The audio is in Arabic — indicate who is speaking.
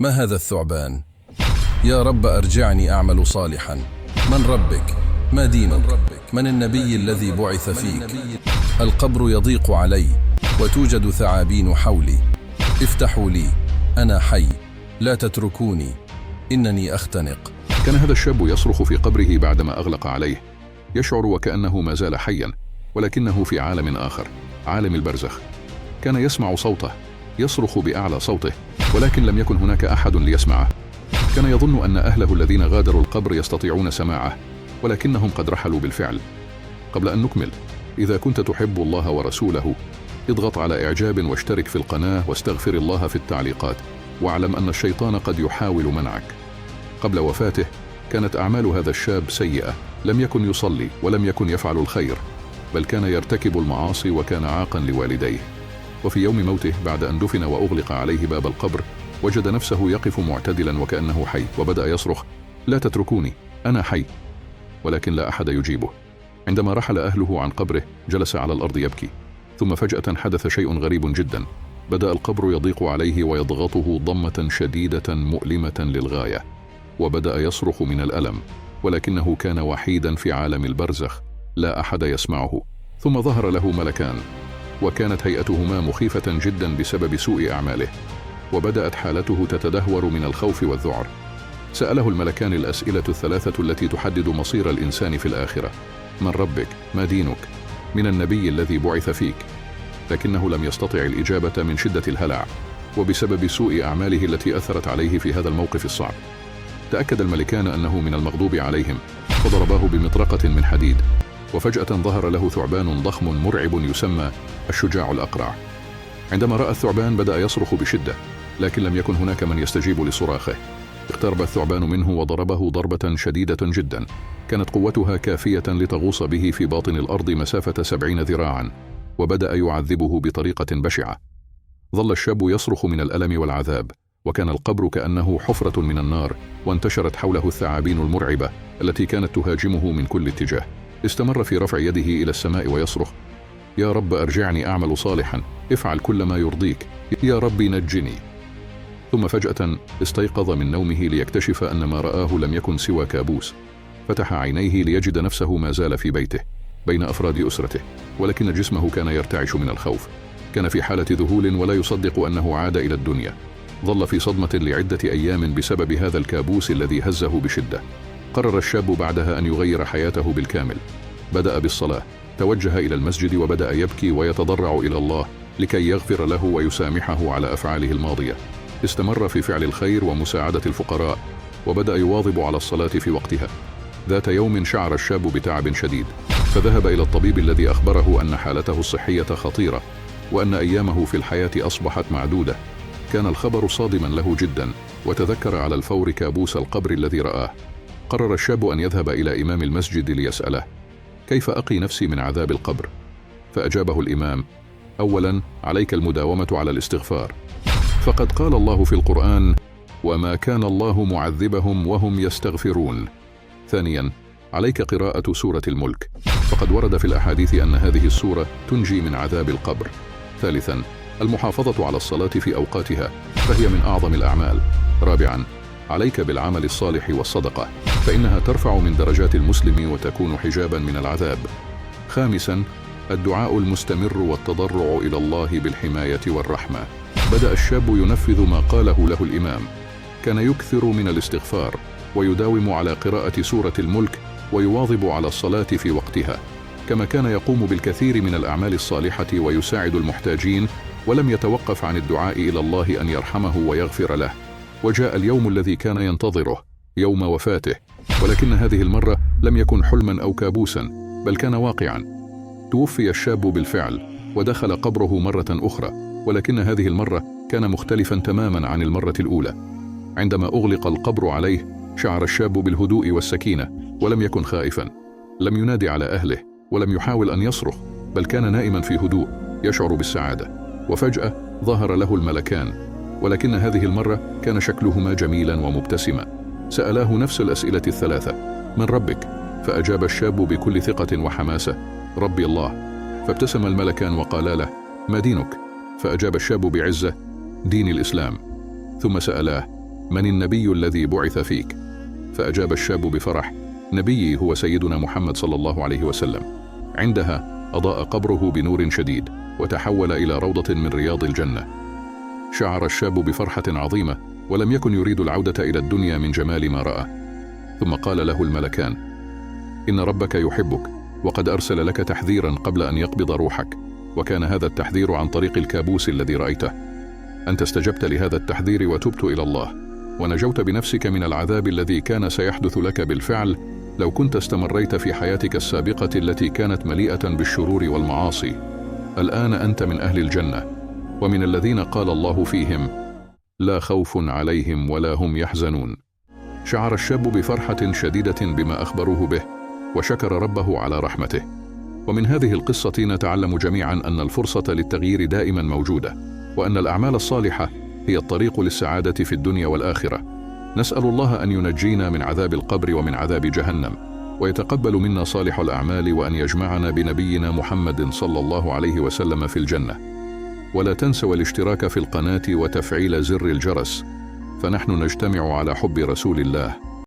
Speaker 1: ما هذا الثعبان؟ يا رب أرجعني أعمل صالحا. من ربك؟ ما دينك؟ من النبي الذي بعث فيك؟ القبر يضيق علي وتوجد ثعابين حولي. افتحوا لي، أنا حي، لا تتركوني، إنني أختنق.
Speaker 2: كان هذا الشاب يصرخ في قبره بعدما أغلق عليه، يشعر وكأنه ما زال حيا، ولكنه في عالم آخر، عالم البرزخ. كان يسمع صوته، يصرخ بأعلى صوته، ولكن لم يكن هناك أحد ليسمعه. كان يظن أن أهله الذين غادروا القبر يستطيعون سماعه، ولكنهم قد رحلوا بالفعل. قبل أن نكمل، إذا كنت تحب الله ورسوله اضغط على إعجاب واشترك في القناة واستغفر الله في التعليقات، واعلم أن الشيطان قد يحاول منعك. قبل وفاته كانت أعمال هذا الشاب سيئة، لم يكن يصلي ولم يكن يفعل الخير، بل كان يرتكب المعاصي وكان عاقا لوالديه. وفي يوم موته بعد أن دفن وأغلق عليه باب القبر وجد نفسه يقف معتدلا وكأنه حي، وبدأ يصرخ: لا تتركوني، أنا حي. ولكن لا أحد يجيبه. عندما رحل أهله عن قبره جلس على الأرض يبكي، ثم فجأة حدث شيء غريب جدا. بدأ القبر يضيق عليه ويضغطه ضمة شديدة مؤلمة للغاية، وبدأ يصرخ من الألم، ولكنه كان وحيدا في عالم البرزخ، لا أحد يسمعه. ثم ظهر له ملكان، وكانت هيئتهما مخيفة جدا بسبب سوء أعماله، وبدأت حالته تتدهور من الخوف والذعر. سأله الملكان الأسئلة الثلاثة التي تحدد مصير الإنسان في الآخرة: من ربك؟ ما دينك؟ من النبي الذي بعث فيك؟ لكنه لم يستطع الإجابة من شدة الهلع، وبسبب سوء أعماله التي أثرت عليه في هذا الموقف الصعب. تأكد الملكان أنه من المغضوب عليهم، فضرباه بمطرقة من حديد، وفجأة ظهر له ثعبان ضخم مرعب يسمى الشجاع الأقرع. عندما رأى الثعبان بدأ يصرخ بشدة، لكن لم يكن هناك من يستجيب لصراخه. اقترب الثعبان منه وضربه ضربة شديدة جدا، كانت قوتها كافية لتغوص به في باطن الأرض مسافة 70 ذراعا، وبدأ يعذبه بطريقة بشعة. ظل الشاب يصرخ من الألم والعذاب، وكان القبر كأنه حفرة من النار، وانتشرت حوله الثعابين المرعبة التي كانت تهاجمه من كل اتجاه. استمر في رفع يده إلى السماء ويصرخ: يا رب أرجعني أعمل صالحا، افعل كل ما يرضيك، يا رب نجني. ثم فجأة استيقظ من نومه ليكتشف أن ما رآه لم يكن سوى كابوس. فتح عينيه ليجد نفسه ما زال في بيته بين أفراد أسرته، ولكن جسمه كان يرتعش من الخوف. كان في حالة ذهول ولا يصدق أنه عاد إلى الدنيا. ظل في صدمة لعدة أيام بسبب هذا الكابوس الذي هزه بشدة. قرر الشاب بعدها أن يغير حياته بالكامل. بدأ بالصلاة، توجه إلى المسجد وبدأ يبكي ويتضرع إلى الله لكي يغفر له ويسامحه على أفعاله الماضية. استمر في فعل الخير ومساعدة الفقراء، وبدأ يواظب على الصلاة في وقتها. ذات يوم شعر الشاب بتعب شديد، فذهب إلى الطبيب الذي أخبره أن حالته الصحية خطيرة، وأن أيامه في الحياة أصبحت معدودة. كان الخبر صادما له جدا، وتذكر على الفور كابوس القبر الذي رآه. قرر الشاب أن يذهب إلى إمام المسجد ليسأله: كيف أقي نفسي من عذاب القبر؟ فأجابه الإمام: أولا، عليك المداومة على الاستغفار، فقد قال الله في القرآن: وما كان الله معذبهم وهم يستغفرون. ثانيا، عليك قراءة سورة الملك، فقد ورد في الأحاديث أن هذه السورة تنجي من عذاب القبر. ثالثا، المحافظة على الصلاة في أوقاتها، فهي من أعظم الأعمال. رابعا، عليك بالعمل الصالح والصدقة، فإنها ترفع من درجات المسلم وتكون حجابا من العذاب. خامسا، الدعاء المستمر والتضرع إلى الله بالحماية والرحمة. بدأ الشاب ينفذ ما قاله له الإمام. كان يكثر من الاستغفار، ويداوم على قراءة سورة الملك، ويواظب على الصلاة في وقتها، كما كان يقوم بالكثير من الأعمال الصالحة ويساعد المحتاجين، ولم يتوقف عن الدعاء إلى الله أن يرحمه ويغفر له. وجاء اليوم الذي كان ينتظره، يوم وفاته، ولكن هذه المرة لم يكن حلما أو كابوسا، بل كان واقعا. توفي الشاب بالفعل، ودخل قبره مرة أخرى، ولكن هذه المرة كان مختلفا تماما عن المرة الأولى. عندما أغلق القبر عليه شعر الشاب بالهدوء والسكينة، ولم يكن خائفا. لم ينادي على أهله، ولم يحاول أن يصرخ، بل كان نائما في هدوء يشعر بالسعادة. وفجأة ظهر له الملكان، ولكن هذه المرة كان شكلهما جميلا ومبتسما. سألاه نفس الأسئلة الثلاثة: من ربك؟ فأجاب الشاب بكل ثقة وحماسة: ربي الله. فابتسم الملكان وقالا له: ما دينك؟ فأجاب الشاب بعزة: دين الإسلام. ثم سألاه: من النبي الذي بعث فيك؟ فأجاب الشاب بفرح: نبيي هو سيدنا محمد صلى الله عليه وسلم. عندها أضاء قبره بنور شديد وتحول إلى روضة من رياض الجنة. شعر الشاب بفرحة عظيمة ولم يكن يريد العودة إلى الدنيا من جمال ما رأى. ثم قال له الملكان: إن ربك يحبك وقد أرسل لك تحذيرا قبل أن يقبض روحك، وكان هذا التحذير عن طريق الكابوس الذي رأيته. أنت استجبت لهذا التحذير وتبت إلى الله، ونجوت بنفسك من العذاب الذي كان سيحدث لك بالفعل لو كنت استمريت في حياتك السابقة التي كانت مليئة بالشرور والمعاصي. الآن أنت من أهل الجنة، ومن الذين قال الله فيهم: لا خوف عليهم ولا هم يحزنون. شعر الشاب بفرحة شديدة بما أخبروه به، وشكر ربه على رحمته. ومن هذه القصة نتعلم جميعا أن الفرصة للتغيير دائما موجودة، وأن الأعمال الصالحة هي الطريق للسعادة في الدنيا والآخرة. نسأل الله أن ينجينا من عذاب القبر ومن عذاب جهنم، ويتقبل منا صالح الأعمال، وأن يجمعنا بنبينا محمد صلى الله عليه وسلم في الجنة. ولا تنسوا الاشتراك في القناة وتفعيل زر الجرس، فنحن نجتمع على حب رسول الله.